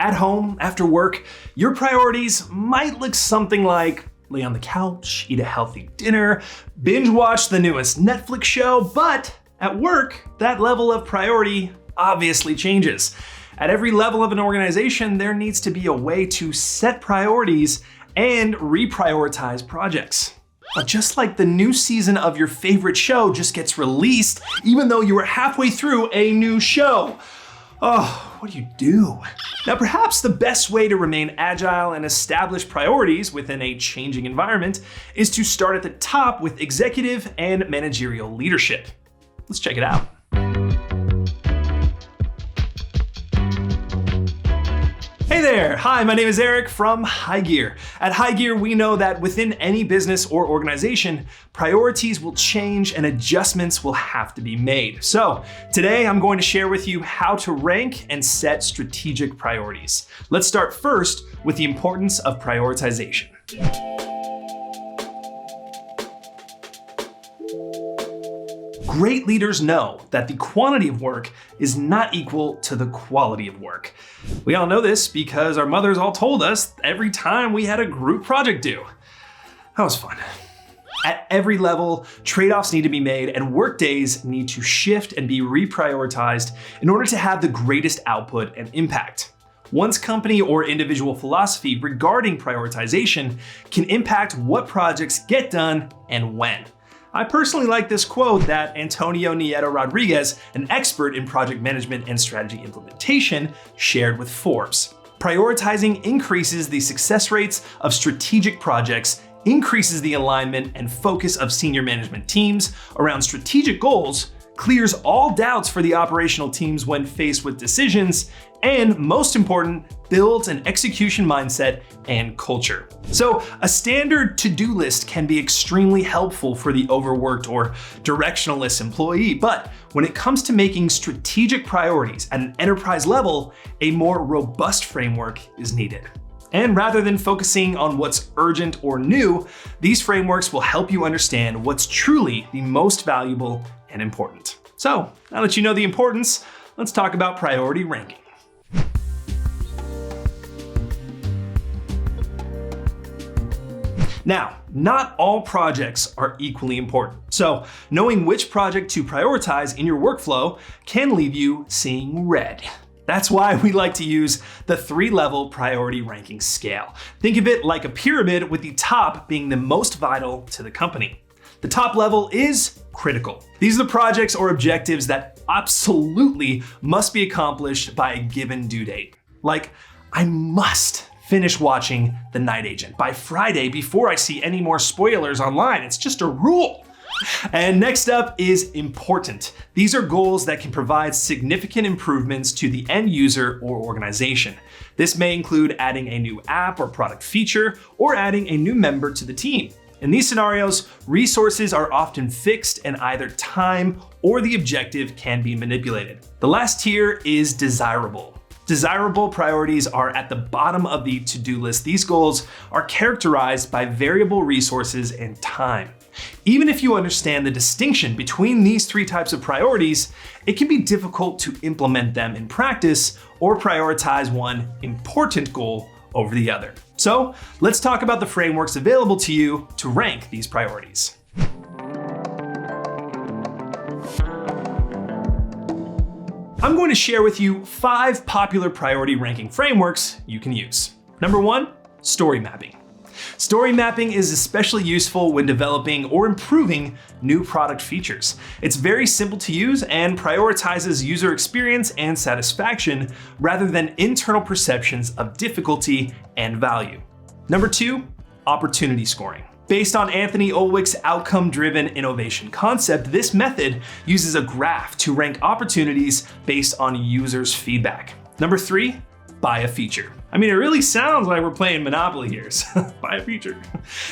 At home, after work, your priorities might look something like lay on the couch, eat a healthy dinner, binge watch the newest Netflix show, but at work, that level of priority obviously changes. At every level of an organization, there needs to be a way to set priorities and reprioritize projects. But just like the new season of your favorite show just gets released, even though you were halfway through a new show. Oh, what do you do? Now, perhaps the best way to remain agile and establish priorities within a changing environment is to start at the top with executive and managerial leadership. Let's check it out. Hey there! Hi, my name is Eric from High Gear. At High Gear, we know that within any business or organization, priorities will change and adjustments will have to be made. So today I'm going to share with you how to rank and set strategic priorities. Let's start first with the importance of prioritization. Great leaders know that the quantity of work is not equal to the quality of work. We all know this because our mothers all told us every time we had a group project due. That was fun. At every level, trade-offs need to be made and work days need to shift and be reprioritized in order to have the greatest output and impact. One's company or individual philosophy regarding prioritization can impact what projects get done and when. I personally like this quote that Antonio Nieto Rodriguez, an expert in project management and strategy implementation, shared with Forbes. Prioritizing increases the success rates of strategic projects, increases the alignment and focus of senior management teams around strategic goals, clears all doubts for the operational teams when faced with decisions, and most important, builds an execution mindset and culture. So a standard to-do list can be extremely helpful for the overworked or directionless employee, but when it comes to making strategic priorities at an enterprise level, a more robust framework is needed. And rather than focusing on what's urgent or new, these frameworks will help you understand what's truly the most valuable and important. So now that you know the importance, let's talk about priority ranking. Now, not all projects are equally important, so knowing which project to prioritize in your workflow can leave you seeing red. That's why we like to use the 3-level priority ranking scale. Think of it like a pyramid with the top being the most vital to the company. The top level is critical. These are the projects or objectives that absolutely must be accomplished by a given due date. Like, I must finish watching The Night Agent by Friday before I see any more spoilers online. It's just a rule. And next up is important. These are goals that can provide significant improvements to the end user or organization. This may include adding a new app or product feature or adding a new member to the team. In these scenarios, resources are often fixed and either time or the objective can be manipulated. The last tier is desirable. Desirable priorities are at the bottom of the to-do list. These goals are characterized by variable resources and time. Even if you understand the distinction between these 3 types of priorities, it can be difficult to implement them in practice or prioritize one important goal over the other. So let's talk about the frameworks available to you to rank these priorities. I'm going to share with you 5 popular priority ranking frameworks you can use. Number 1, story mapping. Story mapping is especially useful when developing or improving new product features. It's very simple to use and prioritizes user experience and satisfaction rather than internal perceptions of difficulty and value. Number 2, opportunity scoring. Based on Anthony Olwick's outcome-driven innovation concept, this method uses a graph to rank opportunities based on users' feedback. Number 3, buy a feature. I mean, it really sounds like we're playing Monopoly here, so buy a feature.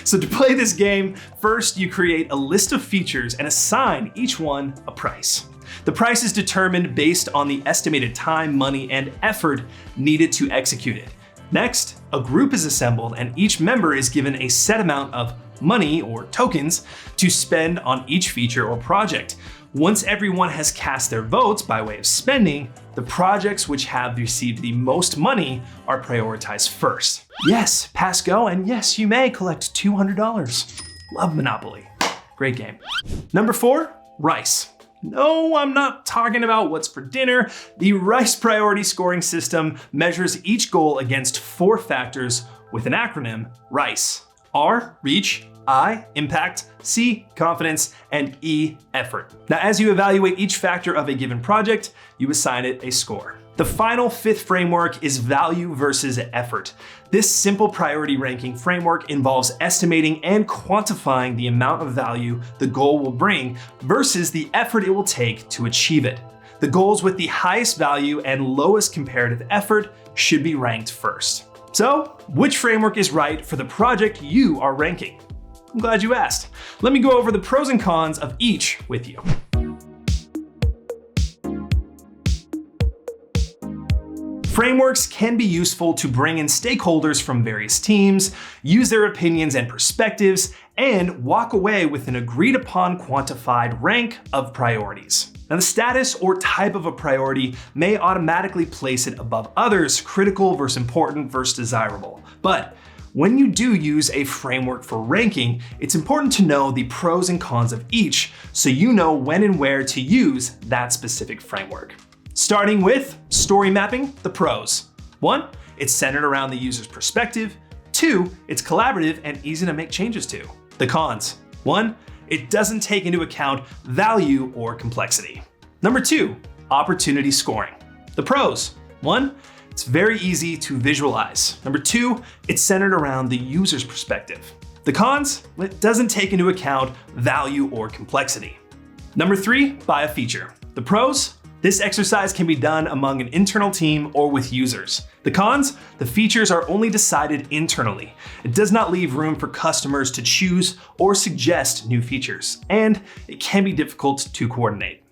So to play this game, first you create a list of features and assign each one a price. The price is determined based on the estimated time, money, and effort needed to execute it. Next, a group is assembled and each member is given a set amount of money or tokens to spend on each feature or project. Once everyone has cast their votes by way of spending, the projects which have received the most money are prioritized first. Yes, pass go, and yes, you may collect $200. Love Monopoly. Great game. Number 4, rice. No, I'm not talking about what's for dinner. The rice priority scoring system measures each goal against 4 factors with an acronym, RICE. R, reach, I, impact, C, confidence, and E, effort. Now, as you evaluate each factor of a given project, you assign it a score. The final 5th framework is value versus effort. This simple priority ranking framework involves estimating and quantifying the amount of value the goal will bring versus the effort it will take to achieve it. The goals with the highest value and lowest comparative effort should be ranked first. So, which framework is right for the project you are ranking? I'm glad you asked. Let me go over the pros and cons of each with you. Frameworks can be useful to bring in stakeholders from various teams, use their opinions and perspectives, and walk away with an agreed upon quantified rank of priorities. Now, the status or type of a priority may automatically place it above others, critical versus important versus desirable. But when you do use a framework for ranking, it's important to know the pros and cons of each so you know when and where to use that specific framework. Starting with story mapping, the pros. 1, it's centered around the user's perspective. 2, it's collaborative and easy to make changes to. The cons. 1, it doesn't take into account value or complexity. Number 2, opportunity scoring. The pros. 1, it's very easy to visualize. Number 2, it's centered around the user's perspective. The cons, it doesn't take into account value or complexity. Number 3, by a feature. The pros, this exercise can be done among an internal team or with users. The cons, the features are only decided internally. It does not leave room for customers to choose or suggest new features, and it can be difficult to coordinate.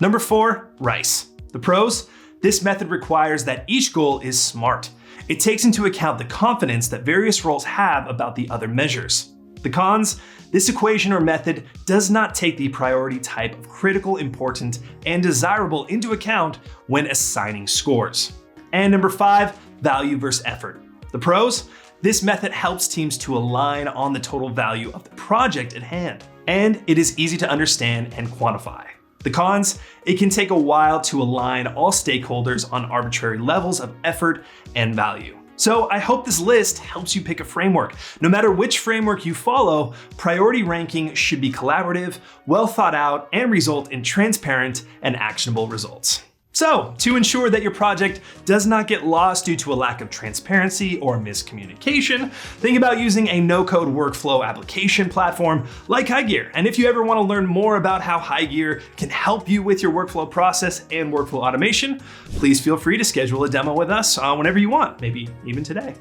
Number 4, RICE. The pros, this method requires that each goal is smart. It takes into account the confidence that various roles have about the other measures. The cons, this equation or method does not take the priority type of critical, important, and desirable into account when assigning scores. And number 5, value versus effort. The pros, this method helps teams to align on the total value of the project at hand, and it is easy to understand and quantify. The cons, it can take a while to align all stakeholders on arbitrary levels of effort and value. So I hope this list helps you pick a framework. No matter which framework you follow, priority ranking should be collaborative, well thought out, and result in transparent and actionable results. So, to ensure that your project does not get lost due to a lack of transparency or miscommunication, think about using a no-code workflow application platform like HighGear. And if you ever want to learn more about how HighGear can help you with your workflow process and workflow automation, please feel free to schedule a demo with us whenever you want, maybe even today.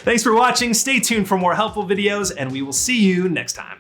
Thanks for watching. Stay tuned for more helpful videos, and we will see you next time.